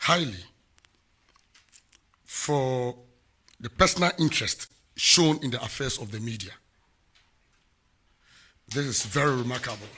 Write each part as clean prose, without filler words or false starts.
highly for the personal interest shown in the affairs of the media. This is very remarkable.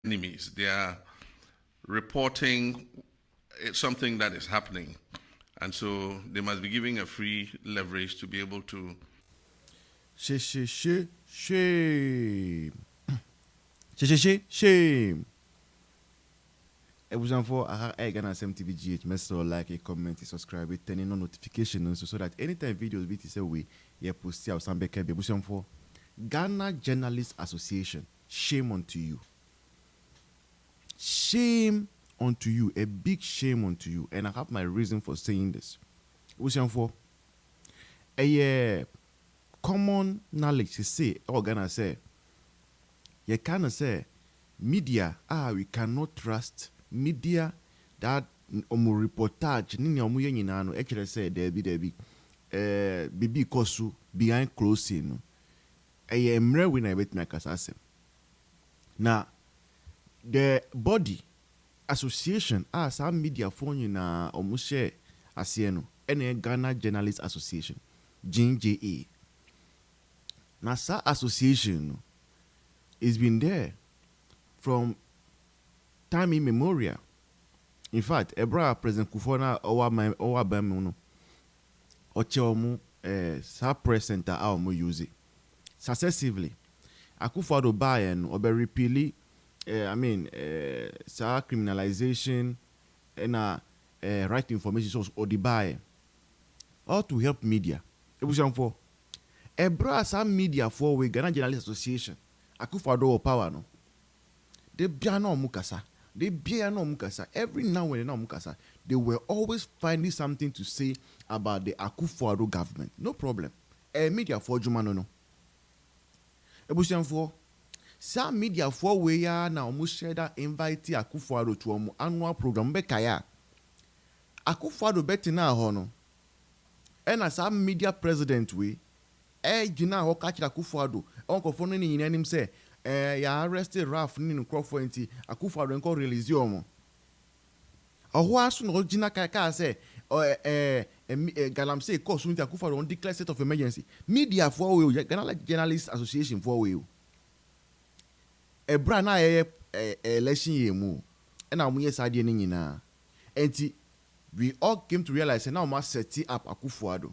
Enemies, they are reporting something that is happening, and so they must be giving a free leverage to be able to. Shame. For I Ghana SMTVGH, message like, a comment, subscribe, turning on notifications so that anytime videos be say we post out some back for Ghana Journalists Association. Shame unto you. Shame unto you. A big shame unto you. And I have my reason for saying this. For a common knowledge to say, or Ghana say, you cannot say media, we cannot trust media that reportage nini omuye nyina no actually say there be bibi kosu behind closing no emre we na bet na kasasem na the body association some media for nyina omu share ase no ene Ghana Journalists Association GNJA na sa association no it's been there from time immemorial. In fact, Ebra President Kufona owa bamuno ocheomu sa press center a omo use successively. Akufo-Addo buy and obe repeal sa criminalization and right information source or the buy all to help media. Ebusian for Ebra sa media for we Ghana Journalists Association. Akufo-Addo power no. They biano mukasa. Every now and then mukasa. They were always finding something to say about the Akufo-Addo government. No problem. Media for Jumano no. Ebusian for some media for we ya na almost share that invite Akufo-Addo to annual program bekaya. Akufo-Addo beti na hono. And as some media president we jina ho catch Akufo-Addo. Onko phone ni nyina nim say ya arrested Ralph ni nkrofo enti Akufo-Addo enko release yomo. Oho aso no jina ka say galamsey course unti Akufo-Addo on declare state of emergency. Media for we Ghana Journalists Association for we. Ebra na election yemu. E na omuye sade ni nyina. Enti we all came to realize now must set up Akufo-Addo.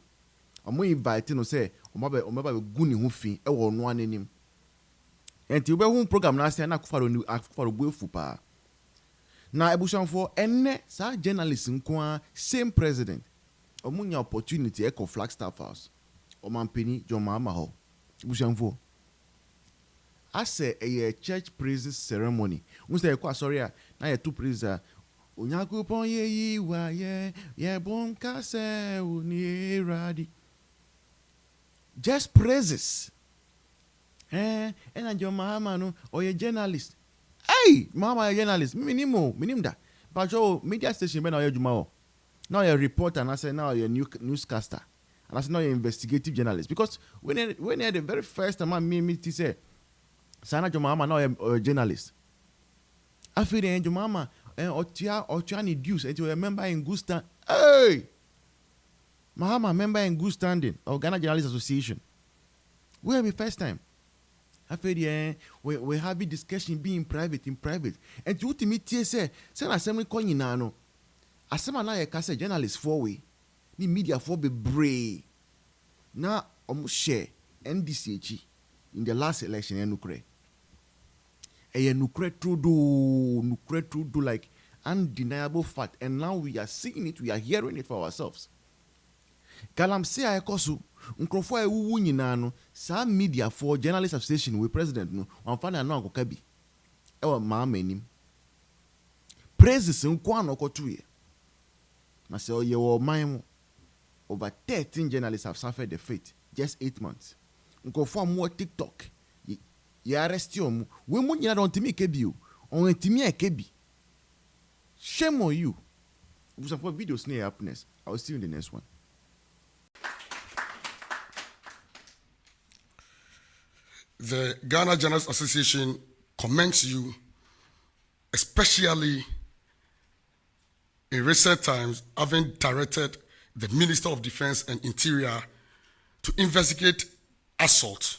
Omo invite no say omaba gu ni ho fi e wo no anenim. Enti we hu program na say na Akufo-Addo buefu pa. Na ebusan for enne sa journalist nko same president. Omunya opportunity e ko Flagstaff House. Omampeni John Mahama ho. Ebusan for ase a church praises ceremony. Unse ko sorry na ye two praises Onyakupon ye yiwa ye bonka se uni radi. Just praises. And John Mahama no or a journalist. Hey, Mahama a journalist. Minim da. But your media station now you jumao. Now you're a reporter and I say now you're a newscaster. And I say now you're investigative journalist. Because when you're the very first time me to say Sana John Mahama now you're a journalist. I feel the John Mahama Otia ni dues and you're a member in good standing. Hey! Mahama member in good standing of Ghana Journalists Association. We have the first time. I feel we have a discussion being in private. And to ultimately say na assembly call you no. Asema na ye kase journalists for we. Ni media for be brave. Na share NDCH in the last election in Ukraine. Nukre trudo like undeniable fact, and now we are seeing it, we are hearing it for ourselves. Galamsey ayekosu nkrofo ewu nyina no sa media for Journalists Association with president no amfana na akoka bi e wa Mahama enim praises nko anokoto ye na say oye wo man over 13 journalists have suffered the fate just 8 months. Nkrofo mo TikTok ye arrest you we mu nyina don timi kebi o on timi akebi. Shame on you. We have videos near happiness. I will see you in the next one. The Ghana Journalists Association commends you, especially in recent times, having directed the Minister of Defense and Interior to investigate assault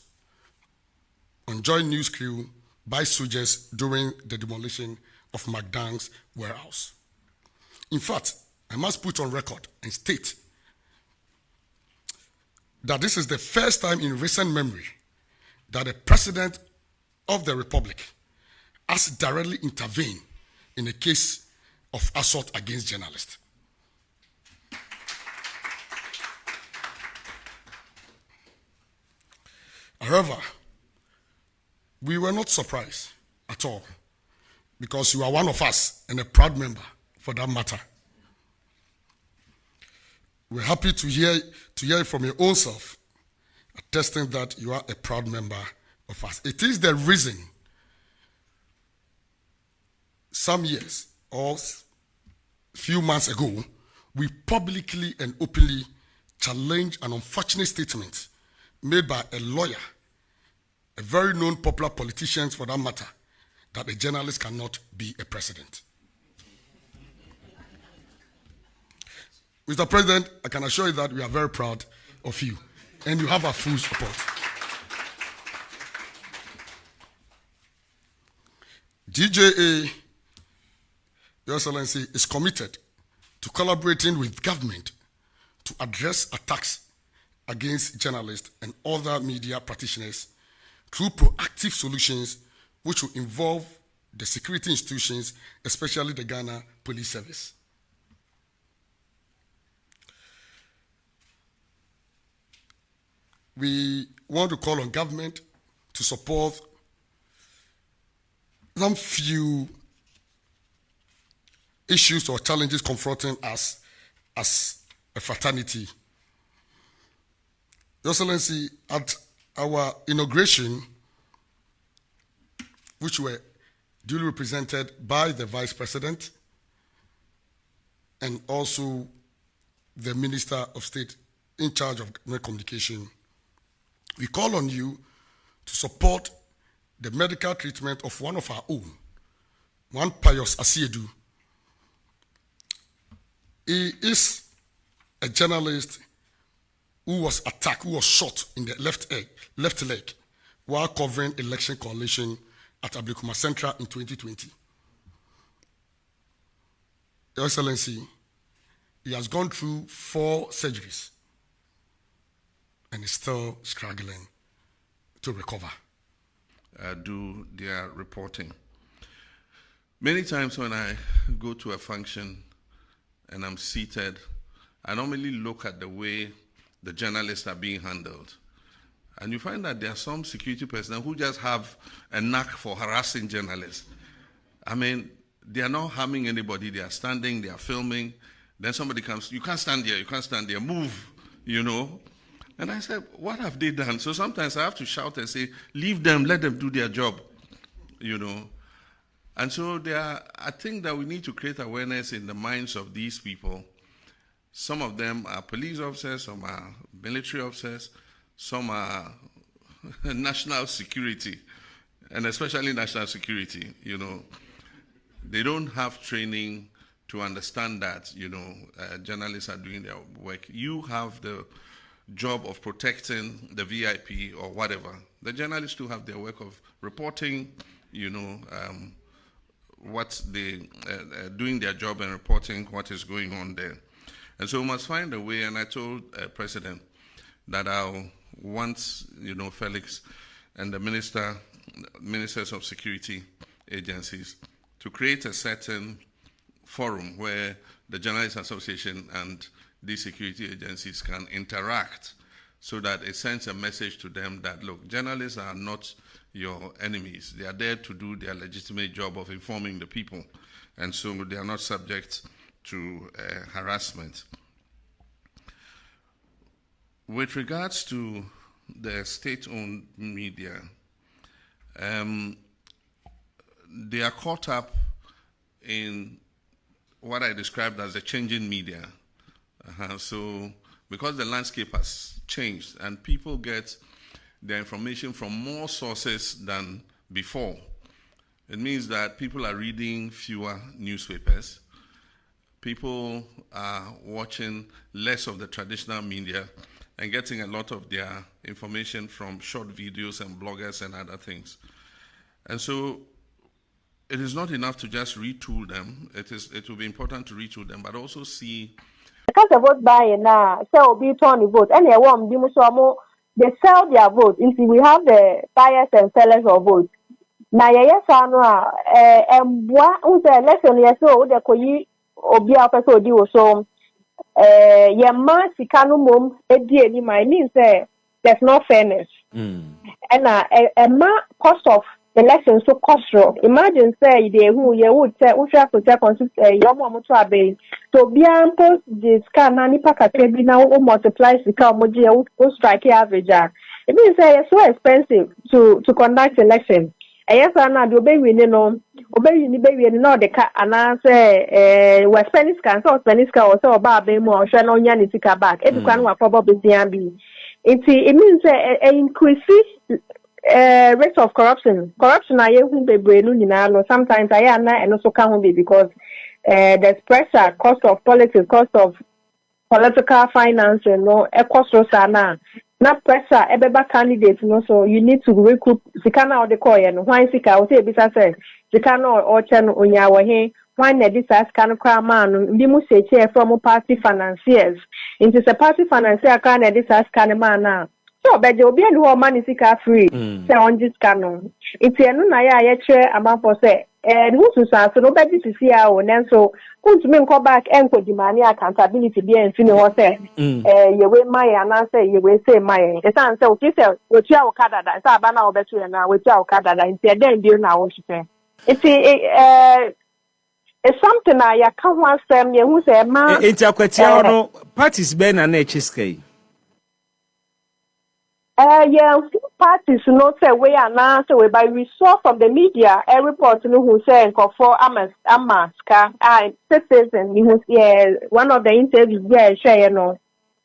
on joint news crew by soldiers during the demolition of McDonald's warehouse. In fact, I must put on record and state that this is the first time in recent memory that the President of the Republic has directly intervened in a case of assault against journalists. However, we were not surprised at all because you are one of us and a proud member for that matter. We're happy to hear it from your own self, attesting that you are a proud member of us. It is the reason some years or few months ago, we publicly and openly challenged an unfortunate statement made by a lawyer, a very known popular politician for that matter, that a journalist cannot be a president. Mr. President, I can assure you that we are very proud of you, and you have our full support. DJA, Your Excellency, is committed to collaborating with government to address attacks against journalists and other media practitioners through proactive solutions which will involve the security institutions, especially the Ghana Police Service. We want to call on government to support some few issues or challenges confronting us as a fraternity. Your Excellency, at our inauguration, which were duly represented by the Vice President and also the Minister of State in charge of communication, we call on you to support the medical treatment of one of our own, one Pius Asiedu. He is a journalist who was attacked, who was shot in the left leg while covering election coalition at Ablekuma Central in 2020. Your Excellency, he has gone through 4 surgeries and is still struggling to recover. Do their reporting. Many times when I go to a function and I'm seated, I normally look at the way the journalists are being handled. And you find that there are some security personnel who just have a knack for harassing journalists. I mean, they are not harming anybody. They are standing, they are filming. Then somebody comes, you can't stand here, you can't stand there, move, you know. And I said, what have they done? So sometimes I have to shout and say, leave them, let them do their job, you know. And so I think that we need to create awareness in the minds of these people. Some of them are police officers, some are military officers, some are national security, and especially national security, you know. They don't have training to understand that, you know, journalists are doing their work. You have the job of protecting the VIP or whatever. The journalists do have their work of reporting, you know, what they doing their job and reporting what is going on there. And so we must find a way, and I told President that I'll want, you know, Felix and the ministers of security agencies to create a certain forum where the Journalists Association and these security agencies can interact so that it sends a message to them that, look, journalists are not your enemies. They are there to do their legitimate job of informing the people. And so they are not subject to harassment. With regards to the state-owned media, they are caught up in what I described as the changing media. So because the landscape has changed and people get their information from more sources than before, it means that people are reading fewer newspapers. people are watching less of the traditional media and getting a lot of their information from short videos and bloggers and other things. And so it is not enough to just retool them. It will be important to retool them, but also see. Because the vote buying now, so be turn the vote. Any one, they sell their vote. You see, we have the buyers and sellers of votes. Now, yes, I know. What the election yes, so the koyi obi afeso di so. Ye man sikanu mum edi any my means there's no fairness. And a cost of election so costly. Imagine say they who you would say who shall protect your mom to obey. So beyond post this can any packet be now multiply the car moji strike average. It means it's so expensive to conduct election. Yes, I know the obey we no obey ni baby no the car and I say we Spanish can so Spanish can also about be more share no nya ni tika back. Every one will probably be. It means increase rate of corruption. Corruption I who be brenu no sometimes I am and also can be because there's pressure, cost of politics, cost of political finance, no cost rosana. Not pressure ebeba candidates, so you need to recruit Sikana or the coy and why Sika will say bisa say Sikana or Chen Unyawa he why this as can cram man Bimu say chair from party financiers. Into the party financier can this as can man. So, but you'll be a money Sika free. Say on this canon. It's a no naya chair amount for say, and who's to say, so nobody to see our and so who's me call back and for demand accountability be and finish what say, you will my and I say, you will say my. It's answer, okay, sir, with your Canada, it's a banner of better now with your Canada, and say, then deal now, what you say. It's something I can't want them, you who say, man. It's a question, parties Ben and HSK. Yeah, parties not say we are now so by we saw from the media a report who say for Amaska citizen who one of the interviews share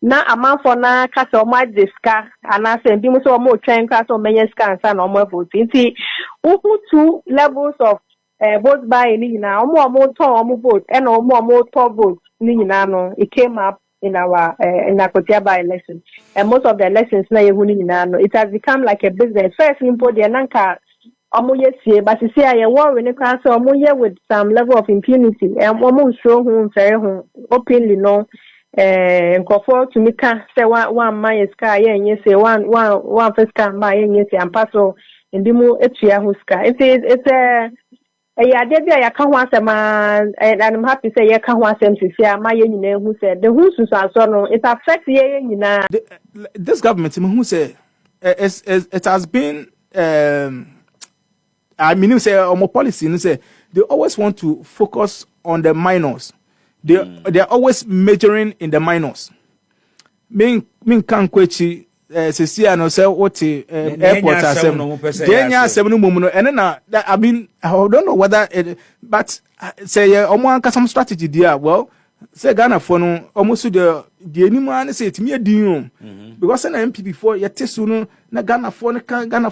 na amount for na kasa o diska and I say bi mo so mo train kasa o menye scan san o mo vote nti two levels of vote by ni na o mo turn o mo vote and o mo turn vote ni na no it came up in our by election, and most of the elections now it has become like a business. First, import the nanka omoye but you see I war when it comes to omoye with some level of impunity, and almost show whom very openly no conform to me can say one my sky and yes say one first can buy and yes and pass so in the more it's a yeah, I can't want them, and I'm happy to say I can't want them to see my who said the who's so it affects you know. This government who say it has been I mean you say on policy you say they always want to focus on the minors. They are always majoring in the minors. Min kan kwechi Cecilia no say what airport asem. Kenya asem no mum no and na I mean I don't know whether but say omo anka some strategy there well say Ghana for no almost the animal and say it me adin because na MPP for yetesu no na Ghana for no kan na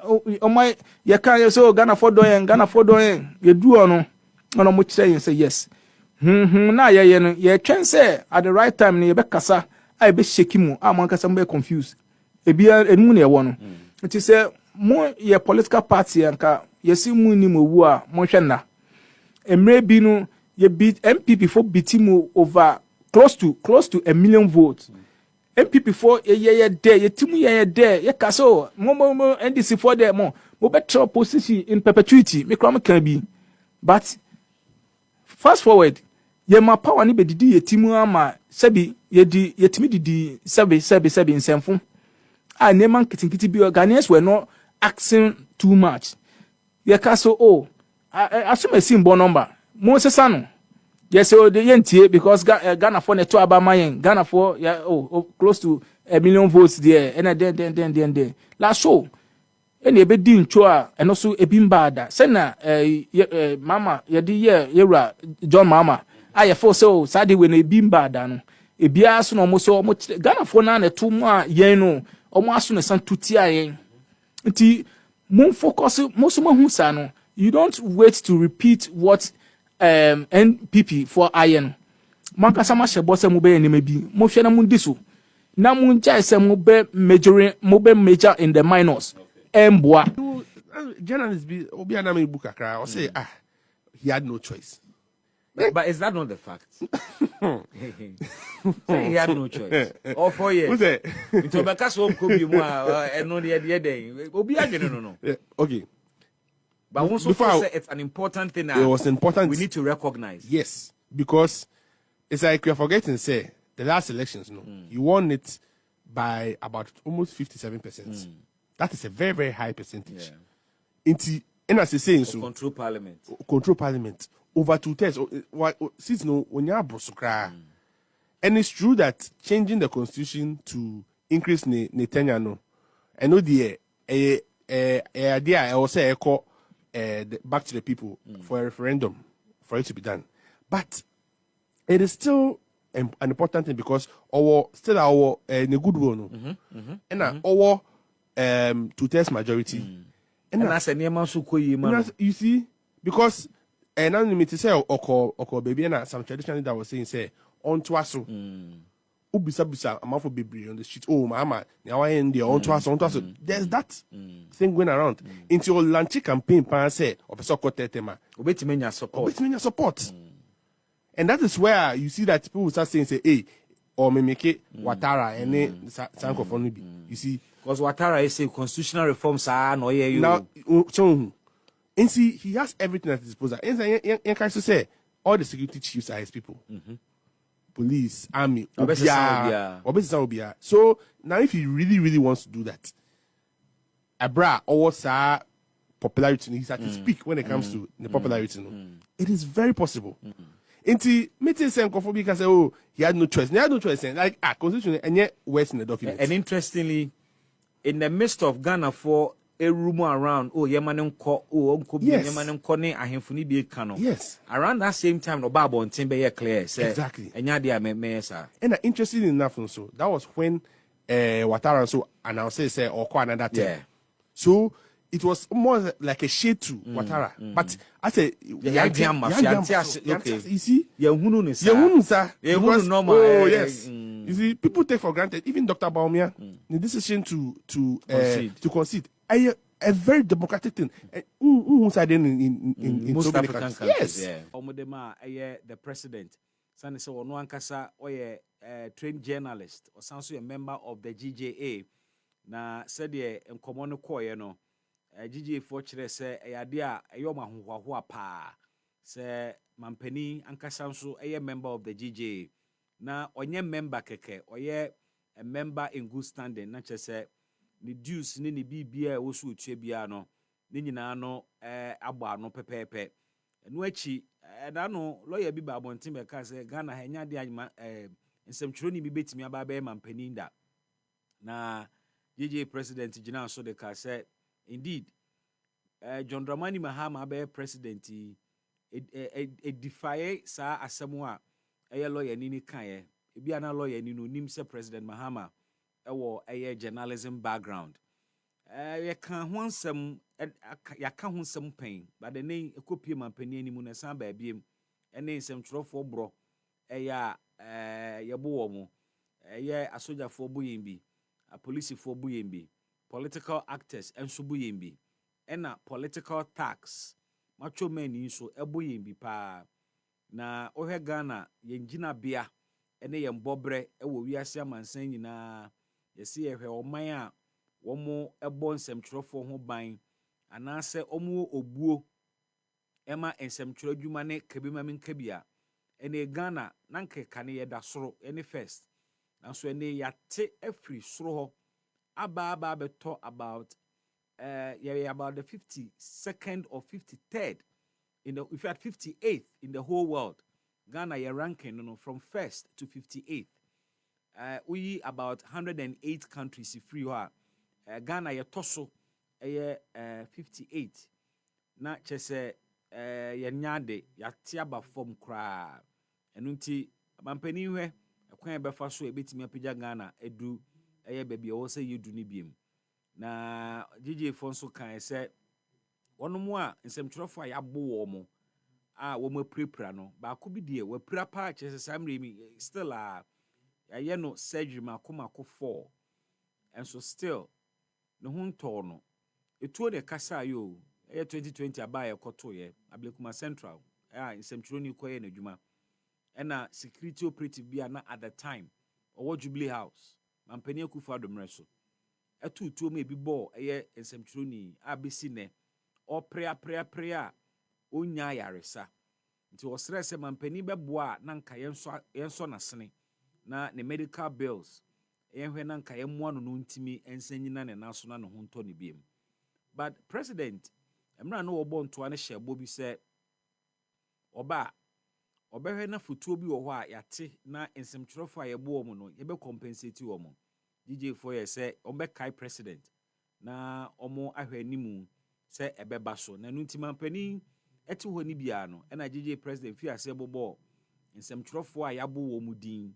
omo ye kan so Ghana for doyen ye du ono mo kire say yes na ye no ye twen say at the right time na ye be kasa I be shaking mu am anka some be confused e bia enu na e wo no it say mo ye political party anka ye si mu ni mo wu a mo hwe na emre bi no ye beat MPP for beating over close to 1 million votes MPP for ye there ye timu ye there ye kaso mo NDC for there mo better position in perpetuity me kram kan bi but fast forward ye ma power ni be didi ye timu ama sebi ye timi didi sebi nsemfo a neman kitinkiti bi Ghanaians were not asking too much ye kaso assume a symbol number mo sesano yes so the yentie because Ghana for neto abamayen Ghana for close to 1 million votes there and then last show and e be di ncho a eno so ebimbada say na mama ye di yera John Mahama aye for so sadi we na ebimbada no ebia so no mo so Ghana for na neto mu a yen no omo aso na san tuti ayen nti mo focus mo so mo hu sa no you don't wait to repeat what NPP for iron. Mankasa ma shebo se mo be enema bi. Mo hwe na mo ndi so. Na mo nja se mo be major in the minors. Emboa. Journalists be obi anam book akra or say he had no choice. But is that not the fact? Say he had no choice. All 4 years. Who's that? Into Becas won't come you more and no the other day. Obi no. Yeah, okay. But also Before say it's an important thing. It was important. We need to recognize. Yes, because it's like you're forgetting, say, the last elections, you won it by about almost 57%. That is a very, very high percentage. And as I say, so control parliament over 2/3. Since no, when you are brosukra, and it's true that changing the constitution to increase the tenure, no, I know the idea I was say echo back to the people for a referendum for it to be done, but it is still an important thing because our still our in a good one, and our 2/3 majority. And that's a name so you see, because anonymity say or baby and some traditional that was saying say on to us so ubisa amafo baby on the street. Oh Mahama, now I end there on to us. There's that thing going around into your lunch campaign pan say or tetema obetime support. And that is where you see that people start saying say hey or me make it Watara and sanko for be. You see, because Watara is a constitutional reforms are no you now so and see he has everything at his disposal. And can say all the security chiefs are his people. Police, army, obia. So now if he really wants to do that, Abra also popularity he has to speak when it comes to the popularity. It is very possible. Inti meeting saying Kofobi say, oh, he had no choice. He had no choice. Like constitution and yet worse in the document. And interestingly, in the midst of Ghana for a rumor around, oh, Yemanen ko, oh, Yemanen kone ahemfuni bi kano. Yes. Around that same time, no Babo and Timber clear. Exactly. And yadia me sir. And interesting enough, so that was when Watara so announced say or another time. Yeah. So it was more like a shade to Watara. But I say, you see, Yehunu normal. Oh, yes. You see, people take for granted, even Dr. Baumia, the decision to concede. A very democratic thing. In most so many African countries. Yes. The president. San so no ankasa trained journalist or sounds a member of the GJA. Na said ye nkomo no koye no GJA for kire se ade a eyo mahonhoaho pa se mampani ankasa nso member of the GJA na onye member keke oye a member in good standing na che se ni dues ni bibia wo so otua bia no ni nyina no agba no pepepe enu achi na no lawyer bi ba abontin be ka se Ghana ha nya de anyima nsemtwero ni bi betimi aba ba mampani nda na GJ president Gina so de ka said, indeed, John Dramani Mahama be president a defy sa asemwa a lawyer nini kaye ebi ana lawyer ni no nim se president Mahama a journalism background ya kan ho nsem ya ka ho nsem pen but the name ekopie mampani animu na san ba biem ene nsem twerofo bro ya yebo wo mo ya asojafo boyembi a police for buyembi, political actors and subuyembi, and a political tax. Macho men so ebuyembi pa na ohe Ghana yenjina bia ene yembobre ewo wiase amansan nyina yesi ehwe oman a womo ebo nsemtwerofo ho ban anase omo obuo ema nsemtwero dwuma ne kabima menkabia ene Ghana nanke kane yeda soro ene first nanso ene yate afri soro ho aba beto about about the 52nd or 53rd in the if you had 58th in the whole world. Ghana your ranking from 1st to 58th. We about 108 countries free Ghana your toso 58. Na chese yanyade yatiaba form kra enunti mampani hwe kwan befa so ebetimi apagya Ghana edu baby o say you do ni biem na GJ Fonso kan say wono mu a nsemtwerofo a yabo wo mo wo mo prepra no ba ko bi de we pra pa che samre mi still ya no surgery mako 4 and so still no hunto no etuo de kasa yo 2020 abaya koto ye Ablekuma Central nsemtweroni koye na adwuma na security operative bia na at the time owo Jubilee House mampani akufa adomre so etuo me bi ball nsemtweroni abesi ne o prea onya yaresa nti o stress mampani beboa na nka yenso nasene na ne medical bills yenhwe na nka yemmoa no ntimi ensanyina ne naso na ne ho nto ne biem. But president emra no obo ntoa ne hyebo bi se oba obehwe na futuo bi wo ho a yate na nsemtwerofo a yebo mu no yebe compensate wo mu DJ for ye se ombe kai president na omo ahwe animu se ebeba so na nuntima mpani eti ho ni bia no na DJ president fi ase bobo nsemtwerofo a yabo wo mu din